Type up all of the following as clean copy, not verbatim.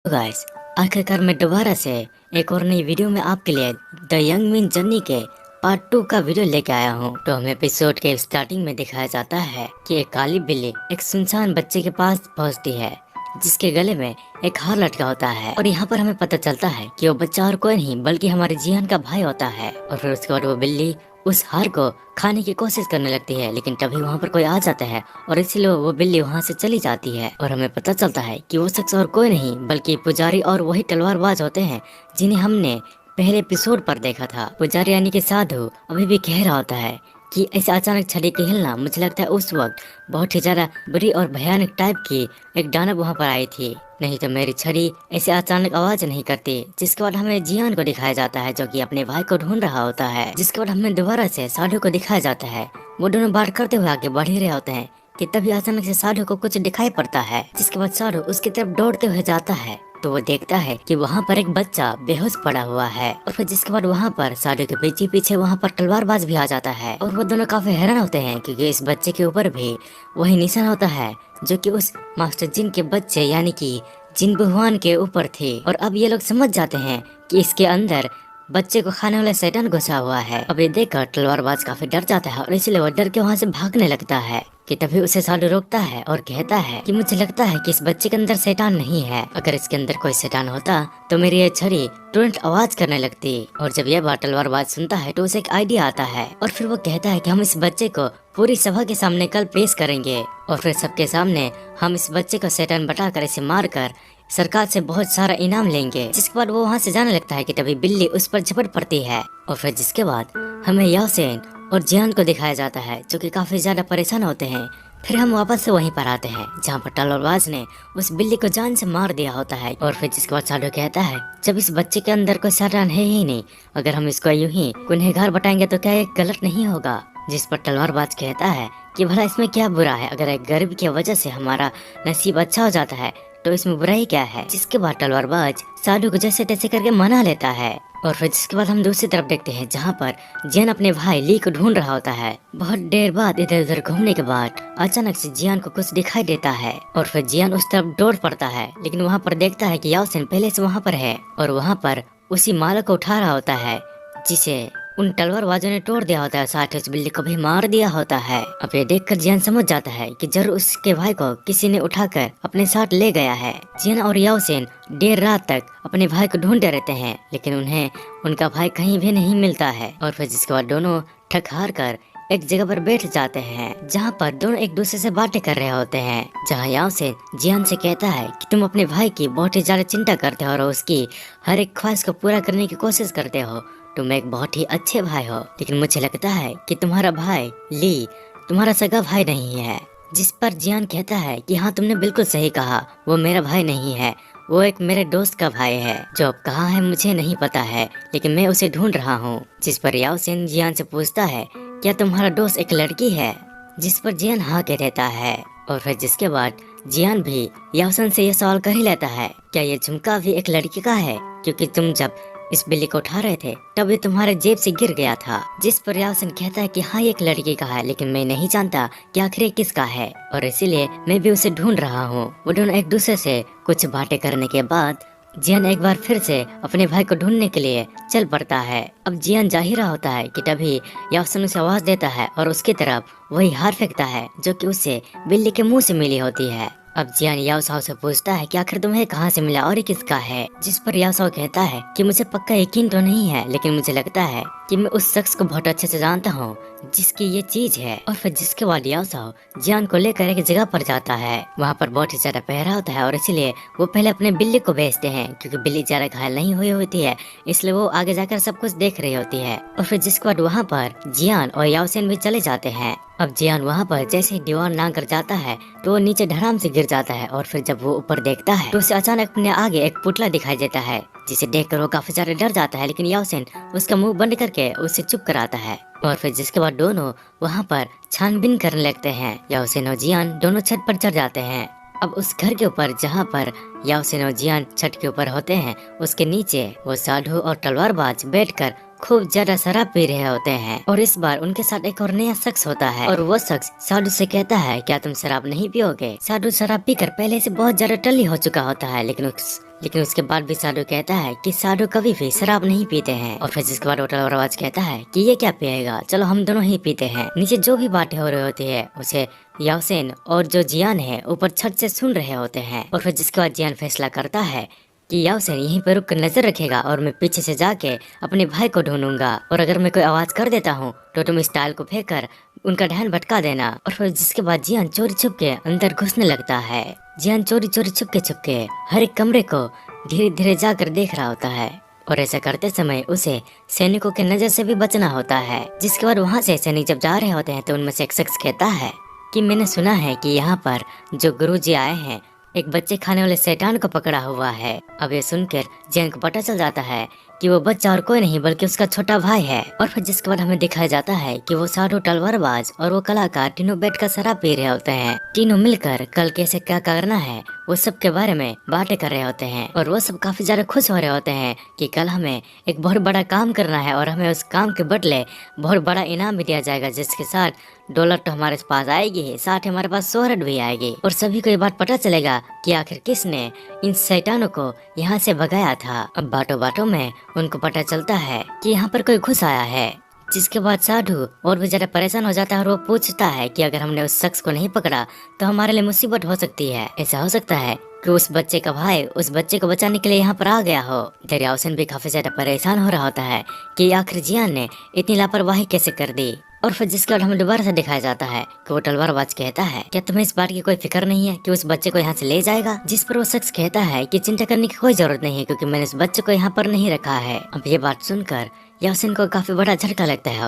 तो गाइस, आखिरकार मैं दोबारा से एक और नई वीडियो में आपके लिए द यंग मिन जर्नी के पार्ट 2 का वीडियो लेके आया हूँ। तो हमें एपिसोड के स्टार्टिंग में दिखाया जाता है कि एक काली बिल्ली एक सुनसान बच्चे के पास पहुँचती है जिसके गले में एक हार लटका होता है। और यहाँ पर हमें पता चलता है कि वो बच्चा और कोई नहीं बल्कि हमारे जियान का भाई होता है। और फिर उसके बाद वो बिल्ली उस हार को खाने की कोशिश करने लगती है, लेकिन तभी वहाँ पर कोई आ जाता है और इसीलिए वो बिल्ली वहाँ से चली जाती है। और हमें पता चलता है कि वो शख्स और कोई नहीं बल्कि पुजारी और वही तलवारबाज होते हैं जिन्हें हमने पहले एपिसोड पर देखा था। पुजारी यानी कि साधु अभी भी कह रहा होता है कि ऐसे अचानक छड़ी के हिलना, मुझे लगता है उस वक्त बहुत ही ज्यादा बुरी और भयानक टाइप की एक दानव वहाँ पर आई थी, नहीं तो मेरी छड़ी ऐसे अचानक आवाज नहीं करती। जिसके बाद हमें जियान को दिखाया जाता है जो कि अपने भाई को ढूंढ रहा होता है। जिसके बाद हमें दोबारा से साधु को दिखाया जाता है। वो दोनों बात करते हुए आगे बढ़ ही रहे होते हैं कि तभी अचानक से साधु को कुछ दिखाई पड़ता है। जिसके बाद साधु उसकी तरफ दौड़ते हुए जाता है तो वो देखता है कि वहाँ पर एक बच्चा बेहोश पड़ा हुआ है। और फिर जिसके बाद वहाँ पर साधु के पीछे पीछे वहाँ पर तलवारबाज भी आ जाता है। और वो दोनों काफी हैरान होते हैं क्योंकि इस बच्चे के ऊपर भी वही निशान होता है जो कि उस मास्टर जिन के बच्चे यानी कि जिन भगवान के ऊपर थे। और अब ये लोग समझ जाते हैं कि इसके अंदर बच्चे को खाने वाला शैतान घुसा हुआ है। अब ये देखकर तलवारबाज काफी डर जाता है और इसलिए वो डर के वहाँ से भागने लगता है कि तभी उसे साधु रोकता है और कहता है कि मुझे लगता है कि इस बच्चे के अंदर शैतान नहीं है। अगर इसके अंदर कोई शैतान होता तो मेरी ये छड़ी तुरंत आवाज करने लगती। और जब यह बात तलवारबाज सुनता है तो उसे एक आइडिया आता है और फिर वो कहता है कि हम इस बच्चे को पूरी सभा के सामने कल पेश करेंगे और फिर सबके सामने हम इस बच्चे को शैतान बताकर इसे मार कर सरकार से बहुत सारा इनाम लेंगे। जिसके बाद वो वहाँ से जाने लगता है कि तभी बिल्ली उस पर झपट पड़ती है। और फिर जिसके बाद हमें यासेन और जियान को दिखाया जाता है जो कि काफी ज्यादा परेशान होते हैं। फिर हम वापस से वहीं पर आते हैं जहाँ पर तलवारबाज ने उस बिल्ली को जान से मार दिया होता है। और फिर जिसके बाद साधु कहता है जब इस बच्चे के अंदर कोई शैतान है ही नहीं, अगर हम इसको यूं ही गुनहगार बताएंगे तो क्या ये गलत नहीं होगा। जिस पर तलवारबाज कहता है कि भला इसमें क्या बुरा है, अगर एक गरीब की वजह से हमारा नसीब अच्छा हो जाता है तो इसमें बुराई क्या है। जिसके बाद तलवारबाज साधु को जैसे तैसे करके मना लेता है। और फिर जिसके बाद हम दूसरी तरफ देखते हैं जहाँ पर जियान अपने भाई ली को ढूंढ रहा होता है। बहुत देर बाद इधर उधर घूमने के बाद अचानक से जियान को कुछ दिखाई देता है और फिर जियान उस तरफ दौड़ पड़ता है, लेकिन वहाँ पर देखता है कि याओसेन पहले से वहाँ पर है और वहाँ पर उसी माला को उठा रहा होता है जिसे उन तलवारबाजों ने तोड़ दिया होता है, साथ ही उस बिल्ली को भी मार दिया होता है। अब ये देखकर जियान समझ जाता है कि जरूर उसके भाई को किसी ने उठाकर अपने साथ ले गया है। जियान और याओसेन देर रात तक अपने भाई को ढूंढते रहते हैं लेकिन उन्हें उनका भाई कहीं भी नहीं मिलता है। और फिर जिसके बाद दोनों थक हार कर एक जगह पर बैठ जाते हैं जहाँ पर दोनों एक दूसरे से बातें कर रहे होते हैं। जहाँ याओसेन जियान से कहता है कि तुम अपने भाई की बहुत ही ज्यादा चिंता करते हो और उसकी हर एक ख्वाहिश को पूरा करने की कोशिश करते हो। तुम एक बहुत ही अच्छे भाई हो, लेकिन मुझे लगता है कि तुम्हारा भाई ली तुम्हारा सगा भाई नहीं है। जिस पर जियान कहता है कि हाँ तुमने बिल्कुल सही कहा, वो मेरा भाई नहीं है, वो एक मेरे दोस्त का भाई है जो अब कहाँ है मुझे नहीं पता है, लेकिन मैं उसे ढूंढ रहा हूँ। जिस पर याओसेन जियान से पूछता है क्या तुम्हारा दोस्त एक लड़की है, जिस पर जियान हाँ कह देता है। और फिर जिसके बाद जियान भी याओसेन से ये सवाल कर ही लेता है क्या ये झुमका भी एक लड़की का है, क्योंकि तुम जब इस बिल्ली को उठा रहे थे तब ये तुम्हारे जेब से गिर गया था। जिस पर याओसेन कहता है कि हाँ ये एक लड़की का है, लेकिन मैं नहीं जानता कि आखिर ये किसका है और इसीलिए मैं भी उसे ढूंढ रहा हूँ। वो दोनों एक दूसरे से कुछ बातें करने के बाद जियान एक बार फिर से अपने भाई को ढूंढने के लिए चल पड़ता है। अब जियान जा ही रहा होता है कि तभी याओसेन उसे आवाज देता है और उसकी तरफ वही हार फेंकता है जो कि उसे बिल्ली के मुंह से मिली होती है। अब जियान याओसाओ से पूछता है कि आखिर तुम्हें कहाँ से मिला और ये किसका है। जिस पर याओसाओ कहता है कि मुझे पक्का यकीन तो नहीं है, लेकिन मुझे लगता है कि मैं उस शख्स को बहुत अच्छे से जानता हूँ जिसकी ये चीज है। और फिर जिसके बाद याओसाओ जियान को लेकर एक जगह पर जाता है। वहाँ पर बहुत ही ज्यादा पहरा होता है और इसीलिए वो पहले अपने बिल्ली को भेजते हैं क्योंकि बिल्ली ज्यादा घायल नहीं हुई होती है, इसलिए वो आगे जाकर सब कुछ देख रही होती है। और फिर जिसके बाद वहाँ पर जियान और याओसेन भी चले जाते हैं। अब जियान वहाँ पर जैसे ही दीवार ना कर जाता है तो वो नीचे धड़ाम से गिर जाता है और फिर जब वो ऊपर देखता है तो उसे अचानक अपने आगे एक पुतला दिखाई देता है जिसे देखकर वो काफी ज्यादा डर जाता है, लेकिन याओसेन उसका मुंह बंद करके उसे चुप कराता है। और फिर जिसके बाद दोनों वहाँ पर छानबीन करने लगते हैं। याओसेन और जियान दोनों छत पर चढ़ जाते हैं। अब उस घर के ऊपर जहाँ पर याओसेन और जियान छत के ऊपर होते हैं उसके नीचे वो साधु और तलवारबाज बैठकर खूब ज्यादा शराब पी रहे होते हैं। और इस बार उनके साथ एक और नया शख्स होता है और वो शख्स साधु से कहता है, क्या तुम शराब नहीं पियोगे? साधु शराब पीकर पहले से बहुत ज्यादा टल्ली हो चुका होता है, लेकिन उसके बाद भी साधु कहता है कि साधु कभी भी शराब नहीं पीते हैं। और फिर जिसके बाद होटल और आवाज कहता है कि ये क्या पिएगा, चलो हम दोनों ही पीते हैं। नीचे जो भी बातें हो रही होती है उसे याओसेन और जो जियान है ऊपर छत से सुन रहे होते हैं। और फिर जिसके बाद जियान फैसला करता है कि याओसेन यहीं पर रुक कर नजर रखेगा और मैं पीछे से जाके अपने भाई को ढूंढूंगा, और अगर मैं कोई आवाज कर देता हूँ तो तुम इस टाइल को फेंक कर उनका ध्यान भटका देना। और फिर जिसके बाद जियान चोरी छुप के अंदर घुसने लगता है। जियान चोरी चोरी छुप के हर एक कमरे को धीरे धीरे जाकर देख रहा होता है, और ऐसा करते समय उसे सैनिकों के नजर से भी बचना होता है। जिसके बाद वहाँ से सैनिक जब जा रहे होते हैं तो उनमें से एक शख्स कहता है कि मैंने सुना है कि यहाँ पर जो गुरुजी आए हैं एक बच्चे खाने वाले शैतान को पकड़ा हुआ है। अब ये सुनकर जियान को पता चल जाता है कि वो बच्चा और कोई नहीं बल्कि उसका छोटा भाई है। और फिर जिसके बाद हमें दिखाया जाता है कि वो साधु तलवारबाज और वो कलाकार तीनों बैठकर शराब पी रहे होते हैं। तीनों मिलकर कल कैसे क्या करना है वो सब के बारे में बातें कर रहे होते हैं, और वो सब काफी ज्यादा खुश हो रहे होते हैं कि कल हमें एक बहुत बड़ा काम करना है और हमें उस काम के बदले बहुत बड़ा इनाम भी दिया जाएगा, जिसके साथ डॉलर तो हमारे पास आएगी ही, साथ ही हमारे पास शोहरत भी आएगी। और सभी को ये बात पता चलेगा कि आखिर किसने इन शैतानों को यहाँ से भगाया था। अब बातों बातों में उनको पता चलता है कि यहाँ पर कोई घुस आया है। जिसके बाद साधु और भी ज्यादा परेशान हो जाता है और वो पूछता है कि अगर हमने उस शख्स को नहीं पकड़ा तो हमारे लिए मुसीबत हो सकती है। ऐसा हो सकता है कि उस बच्चे का भाई उस बच्चे को बचाने के लिए यहाँ पर आ गया हो। इधर याओसेन भी काफी ज्यादा परेशान हो रहा होता है कि आखिर जियान ने इतनी लापरवाही कैसे कर दी। और फिर जिसके बाद हमें दोबारा से दिखाया जाता है कि वो तलवारबाज कहता है, क्या तुम्हें इस बात की कोई फिक्र नहीं है कि उस बच्चे को यहाँ से ले जाएगा? जिस पर वो शख्स कहता है कि चिंता करने की कोई जरूरत नहीं है क्योंकि मैंने उस बच्चे को यहाँ पर नहीं रखा है। अब ये बात सुनकर याओसेन को काफी बड़ा झटका लगता है,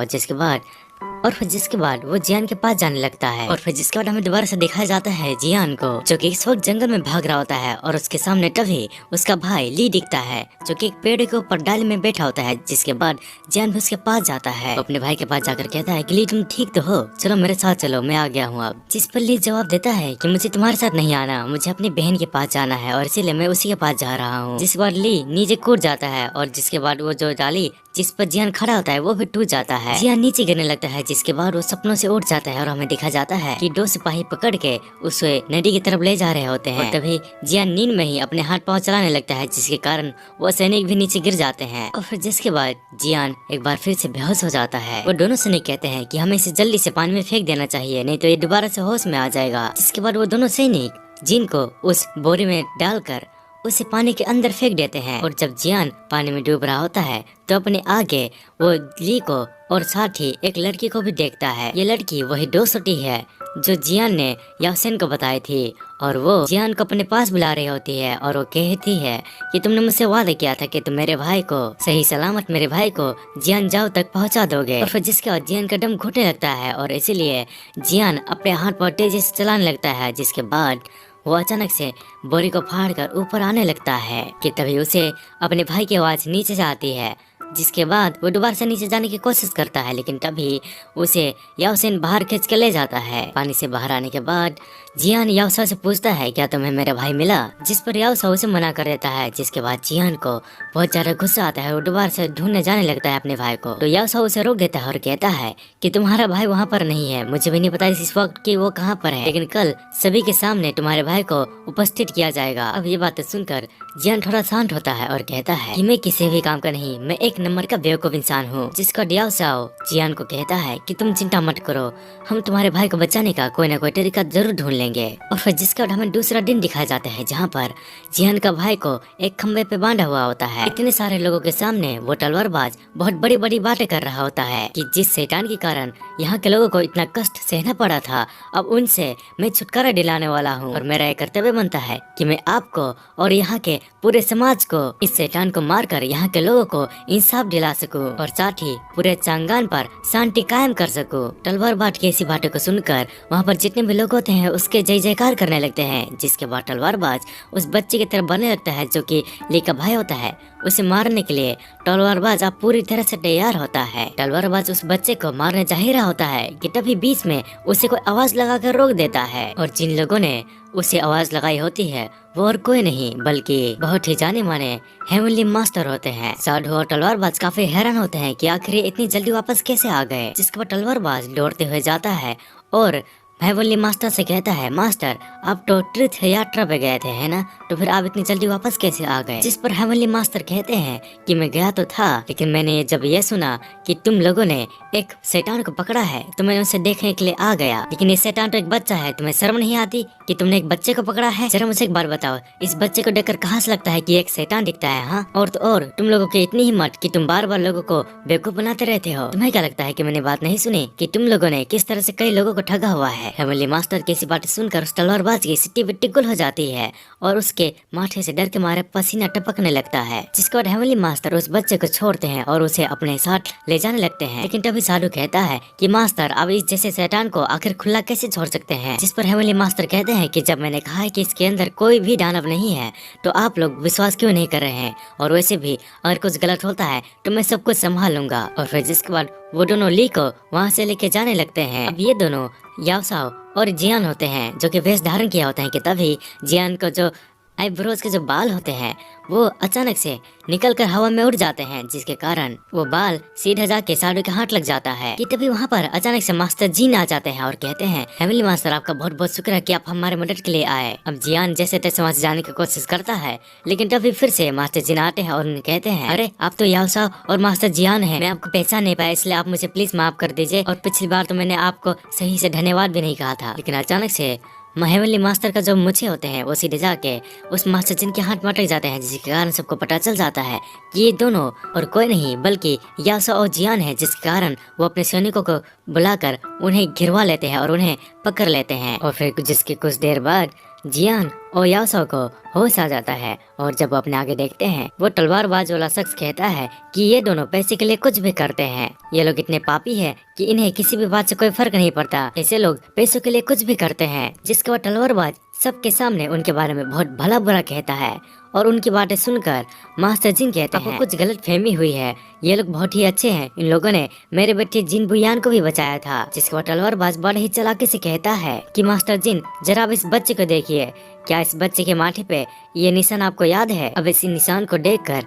और फिर जिसके बाद वो जियान के पास जाने लगता है। और फिर जिसके बाद हमें दोबारा से दिखाया जाता है जियान को, जो कि इस वक्त जंगल में भाग रहा होता है, और उसके सामने तभी उसका भाई ली दिखता है जो कि एक पेड़ के ऊपर डाली में बैठा होता है। जिसके बाद जियान भी उसके पास जाता है, तो अपने भाई के पास जाकर कहता है कि ली तुम ठीक तो हो, चलो मेरे साथ चलो, मैं आ गया हूँ अब। जिस पर ली जवाब देता है कि मुझे तुम्हारे साथ नहीं आना, मुझे अपनी बहन के पास जाना है और इसीलिए मैं उसी के पास जा रहा हूँ। जिसके बाद ली नीचे कूद जाता है, और जिसके बाद वो जो डाली जिस पर जियान खड़ा होता है वो भी टूट जाता है। जियान नीचे गिरने लगता है, जिसके बाद वो सपनों से उठ जाता है और हमें दिखा जाता है कि दो सिपाही पकड़ के उसे नदी की तरफ ले जा रहे होते हैं। और तभी जियान नींद में ही अपने हाथ पांव चलाने लगता है, जिसके कारण वो सैनिक भी नीचे गिर जाते हैं। और फिर जिसके बाद जियान एक बार फिर से बेहोश हो जाता है। वो दोनों सैनिक कहते हैं कि हमें इसे जल्दी से पानी में फेंक देना चाहिए, नहीं तो ये दोबारा से होश में आ जाएगा। जिसके बाद वो दोनों सैनिक जिन को उस बोरी में डालकर उसे पानी के अंदर फेंक देते हैं। और जब जियान पानी में डूब रहा होता है तो अपने आगे वो ली को और साथ ही एक लड़की को भी देखता है। ये लड़की वही दोस्ती है जो जियान ने याओसेन को बताई थी, और वो जियान को अपने पास बुला रही होती है और वो कहती है कि तुमने मुझसे वादा किया था कि तुम मेरे भाई को सही सलामत मेरे भाई को जियान जाओ तक पहुंचा दोगे। और फिर जिसके बाद जियान का दम घुटने लगता है और इसीलिए जियान अपने हाथ पर तेजी से चलाने लगता है। जिसके बाद वो अचानक से बोरी को फाड़कर ऊपर आने लगता है कि तभी उसे अपने भाई की आवाज नीचे से आती है। जिसके बाद वो दोबारा से नीचे जाने की कोशिश करता है, लेकिन तभी उसे याओसेन बाहर खींच के ले जाता है। पानी से बाहर आने के बाद जियान याओसा से पूछता है क्या तुम्हें मेरा भाई मिला, जिस पर याओसा उसे मना कर देता है। जिसके बाद जियान को बहुत ज्यादा गुस्सा आता है, वो दोबारा से ढूंढने जाने लगता है अपने भाई को। तो याओसा उसे रोक देता है और कहता है कि तुम्हारा भाई वहाँ पर नहीं है, मुझे भी नहीं पता इस वक्त कि वो कहाँ पर है, लेकिन कल सभी के सामने तुम्हारे भाई को उपस्थित किया जाएगा। अब ये बातें सुनकर जियान थोड़ा शांत होता है और कहता है कि मैं किसी भी काम का नहीं, मैं एक नंबर का बेवकूफ इंसान हूँ। जिसका याओसाओ जियान को कहता है कि तुम चिंता मत करो, हम तुम्हारे भाई को बचाने का कोई ना कोई तरीका जरूर ढूंढ लेंगे। और फिर जिसका हमें दूसरा दिन दिखाया जाता है जहाँ पर जियान का भाई को एक खंबे पे बांधा हुआ होता है। इतने सारे लोगों के सामने वो तलवारबाज बहुत बड़ी बड़ी बातें कर रहा होता है कि जिस शैतान के कारण यहाँ के लोगों को इतना कष्ट सहना पड़ा था, अब उनसे मैं छुटकारा दिलाने वाला हूँ और मेरा एक कर्तव्य बनता है कि मैं आपको और यहाँ के पूरे समाज को इस शैतान को मारकर यहाँ के लोगों को इंसाफ दिला सकूं और साथ ही पूरे चांगान पर शांति कायम कर सकूं। तलवारबाज की ऐसी बातों को सुनकर वहाँ पर जितने भी लोग होते हैं उस उसके जय जयकार करने लगते हैं। जिसके बाद तलवारबाज उस बच्चे की तरफ बढ़ने लगता है जो कि ली का भाई होता है। उसे मारने के लिए तलवारबाज अब पूरी तरह से तैयार होता है। तलवारबाज उस बच्चे को मारने जा ही रहा होता है कि तभी बीच में उसे कोई आवाज लगाकर रोक देता है, और जिन लोगों ने उसे आवाज लगाई होती है वो और कोई नहीं बल्कि बहुत ही जाने माने हेवनली मास्टर होते हैं। साधु और तलवारबाज काफी हैरान होते हैं कि आखिर ये इतनी जल्दी वापस कैसे आ गए। जिसके बाद तलवारबाज दौड़ते हुए जाता है और हेवनली मास्टर से कहता है, मास्टर आप तो तीर्थ यात्रा पे गए थे है ना, तो फिर आप इतनी जल्दी वापस कैसे आ गए। जिस पर हेवनली मास्टर कहते हैं कि मैं गया तो था, लेकिन मैंने जब ये सुना कि तुम लोगों ने एक शैतान को पकड़ा है तो मैंने उसे देखने के लिए आ गया, लेकिन ये शैतान तो एक बच्चा है, तुम्हें शर्म नहीं आती कि तुमने एक बच्चे को पकड़ा है। जरा मुझे एक बार बताओ, इस बच्चे को देखकर कहाँ से लगता है कि एक शैतान दिखता है। हाँ, और तो और तुम लोगों की इतनी हिम्मत कि तुम बार बार लोगों को बेवकूफ बनाते रहते हो। तुम्हें क्या लगता है कि मैंने बात नहीं सुनी कि तुम लोगों ने किस तरह से कई लोगों को ठगा हुआ है। हेवनली मास्टर की ऐसी बात सुनकर उस तलवारबाज की सिट्टी बिट्टी गुल हो जाती है और उसके माथे से डर के मारे पसीना टपकने लगता है। जिसके बाद हेवनली मास्टर उस बच्चे को छोड़ते हैं और उसे अपने साथ ले जाने लगते हैं। लेकिन तभी साधु कहता है कि मास्टर अब इस जैसे शैतान को आखिर खुला कैसे छोड़ सकते हैं। जिस पर हेवनली मास्टर कहते हैं कि जब मैंने कहा है कि इसके अंदर कोई भी दानव नहीं है तो आप लोग विश्वास क्यों नहीं कर रहे हैं, और वैसे भी अगर कुछ गलत होता है तो मैं सब कुछ संभाल लूंगा। और फिर जिसके बाद वो दोनों ली को वहाँ से लेके जाने लगते हैं। अब ये दोनों याओसाओ और जियान होते हैं जो कि वेश धारण किया होता है कि तभी जियान को जो आईब्रोज के जो बाल होते हैं वो अचानक से निकलकर हवा में उड़ जाते हैं, जिसके कारण वो बाल सीधा जाके साधु के हाथ लग जाता है। कि तभी वहाँ पर अचानक से मास्टर जीन आ जाते हैं और कहते हैं, हेवनली मास्टर आपका बहुत बहुत शुक्र है कि आप हमारे मदद के लिए आए। अब जियान जैसे तैसे वहाँ से जाने की कोशिश करता है, लेकिन तभी फिर से मास्टर जीन आते हैं और उन्हें कहते हैं, अरे आप तो याओसाओ और मास्टर जियान है, मैं आपको पहचान नहीं पाया, इसलिए आप मुझे प्लीज माफ कर दीजिए। और पिछली बार तो मैंने आपको सही से धन्यवाद भी नहीं कहा था। लेकिन अचानक से हेवनली मास्टर का जो मुछे होते हैं वो सीधे जाके उस मास्टर जिन के हाथ में अटक जाते हैं, जिसके कारण सबको पता चल जाता है कि ये दोनों और कोई नहीं बल्कि याओसाओ और जियान है। जिसके कारण वो अपने सैनिकों को बुलाकर उन्हें घिरवा लेते हैं और उन्हें पकड़ लेते हैं। और फिर जिसके कुछ देर बाद जियान और याओसाओ को होश आ जाता है, और जब वो अपने आगे देखते हैं वो तलवारबाज वाला शख्स कहता है कि ये दोनों पैसे के लिए कुछ भी करते हैं। ये लोग इतने पापी हैं कि इन्हें किसी भी बात से कोई फर्क नहीं पड़ता, ऐसे लोग पैसों के लिए कुछ भी करते हैं। जिसके बाद तलवारबाज सबके सामने उनके बारे में बहुत भला बुरा कहता है, और उनकी बातें सुनकर मास्टर जिन कहते हैं, कुछ गलत फहमी हुई है, ये लोग बहुत ही अच्छे हैं, इन लोगों ने मेरे बेटे जिन बुयान को भी बचाया था। जिसके बाद तलवारबाज बड़े ही चालाकी से कहता है कि मास्टर जिन जरा अब इस बच्चे को देखिए, क्या इस बच्चे के माथे पे ये निशान आपको याद है। अब इस निशान को देखकर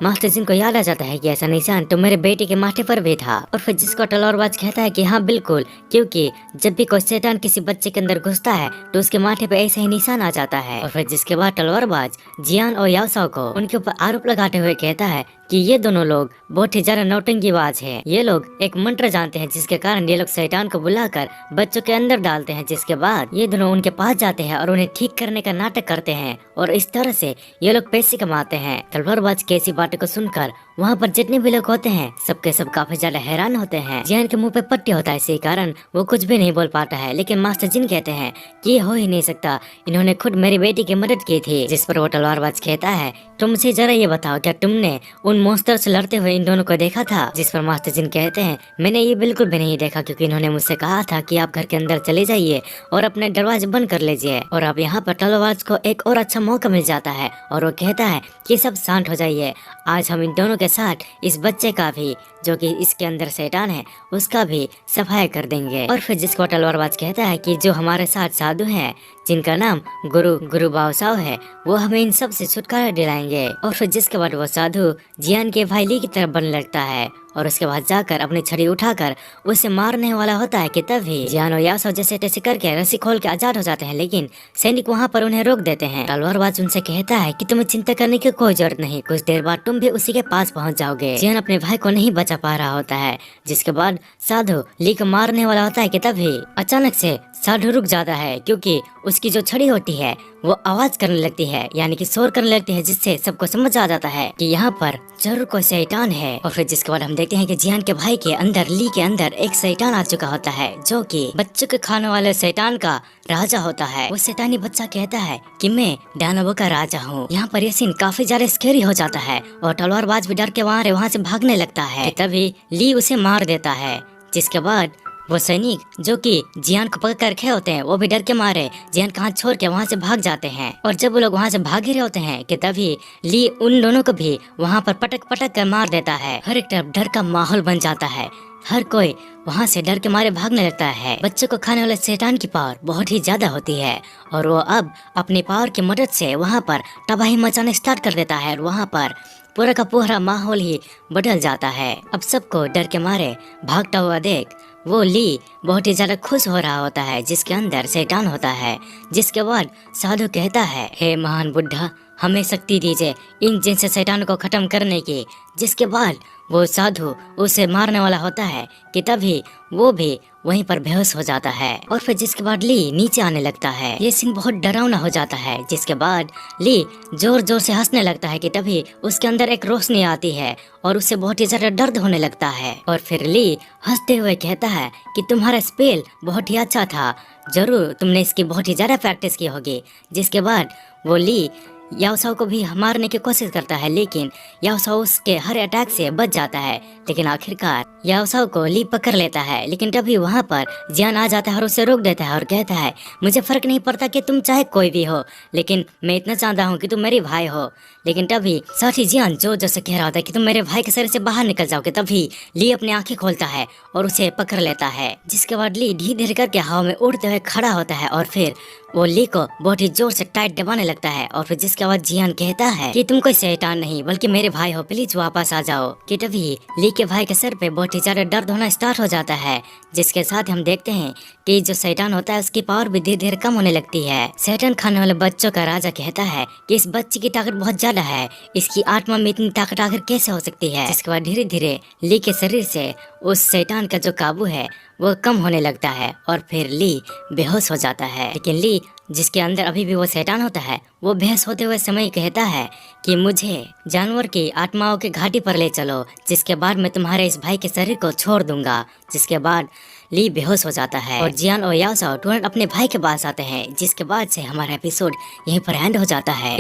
मास्टर जिन को याद आ जाता है कि ऐसा निशान तो मेरे बेटे के माथे पर भी था। और फिर जिसको तलवारबाज कहता है कि हाँ बिल्कुल, क्योंकि जब भी कोई शैतान किसी बच्चे के अंदर घुसता है तो उसके माथे पे ऐसा ही निशान आ जाता है। और फिर जिसके बाद तलवारबाज जियान और याओसाओ को उनके ऊपर आरोप लगाते हुए कहता है कि ये दोनों लोग बहुत ही ज्यादा नौटंकीबाज है। ये लोग एक मंत्र जानते हैं जिसके कारण ये लोग शैतान को बुलाकर बच्चों के अंदर डालते हैं। जिसके बाद ये दोनों उनके पास जाते हैं और उन्हें ठीक करने का नाटक करते हैं, और इस तरह से ये लोग पैसे कमाते हैं। तलवारबाज की ऐसी बातों को सुनकर वहाँ पर जितने भी लोग होते हैं सबके सब काफी ज्यादा हैरान होते हैं। जियान के मुंह पे पट्टी होता है, इसी कारण वो कुछ भी नहीं बोल पाता है। लेकिन मास्टर जिन कहते हैं कि ये हो ही नहीं सकता, इन्होंने खुद मेरी बेटी की मदद की थी। जिस पर वो तलवारबाज कहता है, तुम मुझे जरा ये बताओ, क्या तुमने उन मॉन्स्टर से लड़ते हुए इन दोनों को देखा था। जिस पर मास्टर जिन कहते हैं, मैंने ये बिल्कुल भी नहीं देखा, क्योंकि इन्होंने मुझसे कहा था कि आप घर के अंदर चले जाइए और अपने दरवाजे बंद कर लीजिए। और अब यहाँ पर तलवारबाज को एक और अच्छा मौका मिल जाता है और वो कहता है कि सब शांत हो जाइए, आज हम इन दोनों के साथ इस बच्चे का भी जो कि इसके अंदर शैतान है उसका भी सफाई कर देंगे। और फिर जिसको तलवारबाज कहता है कि जो हमारे साथ साधु हैं जिनका नाम गुरु बाओसाओ है, वो हमें इन सब से छुटकारा दिलाएंगे। और फिर जिसके बाद वो साधु जियान के भाई ली की तरफ बनने लगता है और उसके बाद जाकर अपनी छड़ी उठाकर उसे मारने वाला होता है कि तभी जियान और याओसाओ जैसे तैसे करके रस्सी खोल के आजाद हो जाते हैं। लेकिन सैनिक वहाँ पर उन्हें रोक देते हैं। तलवारबाज उनसे कहता है कि तुम्हें चिंता करने की कोई जरूरत नहीं, कुछ देर बाद तुम भी उसी के पास पहुँच जाओगे। जियान अपने भाई को नहीं बचा पा रहा होता है। जिसके बाद साधु ली को मारने वाला होता है कि तभी अचानक से साधु रुक जाता है, क्योंकि उसकी जो छड़ी होती है वो आवाज करने लगती है, यानी कि शोर करने लगती है, जिससे सबको समझ आ जाता है कि यहाँ पर जरूर कोई शैतान है। और फिर जिसके बाद हम देखते हैं कि जियान के भाई के अंदर ली के अंदर एक शैतान आ चुका होता है, जो कि बच्चों के खाने वाले शैतान का राजा होता है। वो शैतानी बच्चा कहता है कि मैं दानवों का राजा हूँ। यहाँ पर यह सीन काफी ज्यादा स्कैरी हो जाता है और तलवारबाज भी डर के वहाँ से भागने लगता है। तभी ली उसे मार देता है। जिसके बाद वो सैनिक जो कि जियान को पकड़ कर रखे होते हैं वो भी डर के मारे जियान का हाथ छोड़ के वहाँ से भाग जाते हैं। और जब वो लोग वहाँ से भाग ही रहे होते हैं कि तभी ली उन दोनों को भी वहाँ पर पटक पटक कर मार देता है। हर एक तरफ डर का माहौल बन जाता है, हर कोई वहाँ से डर के मारे भागने लगता है। बच्चों को खाने वाले शैतान की पावर बहुत ही ज्यादा होती है और वो अब अपनी पावर की मदद से वहाँ पर तबाही मचाने स्टार्ट कर देता है और वहाँ पर पूरा का पूरा माहौल ही बदल जाता है। अब सबको डर के मारे भागता हुआ देख वो ली बहुत ही ज्यादा खुश हो रहा होता है जिसके अंदर शैतान होता है। जिसके बाद साधु कहता है, हे महान बुद्धा, हमें शक्ति दीजिए इन जिनसे शैतान को खत्म करने की। जिसके बाद वो साधु उसे मारने वाला होता है कि तभी वो भी वहीं पर बेहोश हो जाता है और फिर जिसके बाद ली नीचे आने लगता है। ये सीन बहुत डरावना हो जाता है। जिसके बाद ली जोर जोर से हंसने लगता है कि तभी उसके अंदर एक रोशनी आती है और उससे बहुत ही ज्यादा दर्द होने लगता है। और फिर ली हंसते हुए कहता है कि तुम्हारा स्पेल बहुत ही अच्छा था, जरूर तुमने इसकी बहुत ही ज्यादा प्रैक्टिस की होगी। जिसके बाद वो ली याओसाओ को भी मारने की कोशिश करता है लेकिन याओसाओ उसके हर अटैक से बच जाता है। लेकिन आखिरकार याओसाओ को ली पकड़ लेता है लेकिन तभी वहाँ पर जियान आ जाता है और उसे रोक देता है और कहता है, मुझे फर्क नहीं पड़ता कि तुम चाहे कोई भी हो, लेकिन मैं इतना चाहता हूँ कि तुम मेरे भाई हो। लेकिन तभी साथी जियान जो जैसे कह रहा होता है कि तुम मेरे भाई के शरीर से बाहर निकल जाओगे। तभी ली अपनी आंखें खोलता है और उसे पकड़ लेता है। जिसके बाद ली धीरे धीरे करके हवा में उड़ते हुए खड़ा होता है और फिर वो ली को बहुत ही जोर से टाइट दबाने लगता है। और फिर जिसके बाद जियान कहता है कि तुम कोई शैतान नहीं बल्कि मेरे भाई हो, प्लीज वापस आ जाओ। कि तभी ली के भाई के सर पे बहुत ही ज्यादा दर्द होना स्टार्ट हो जाता है। जिसके साथ हम देखते हैं कि जो शैतान होता है उसकी पावर भी धीरे धीरे कम होने लगती है। शैतान खाने वाले बच्चों का राजा कहता है कि इस बच्चे की ताकत बहुत ज्यादा है, इसकी आत्मा में इतनी ताकत आखिर कैसे हो सकती है। जिसके बाद धीरे धीरे ली के शरीर से उस शैतान का जो काबू है वो कम होने लगता है और फिर ली बेहोश हो जाता है। लेकिन ली जिसके अंदर अभी भी वो शैतान होता है वो बेहोश होते हुए समय कहता है कि मुझे जानवर की आत्माओं की घाटी पर ले चलो, जिसके बाद मैं तुम्हारे इस भाई के शरीर को छोड़ दूंगा। जिसके बाद ली बेहोश हो जाता है और जियान और याओसाओ तुरंत अपने भाई के पास आते हैं। जिसके बाद से हमारा एपिसोड यहीं पर एंड हो जाता है।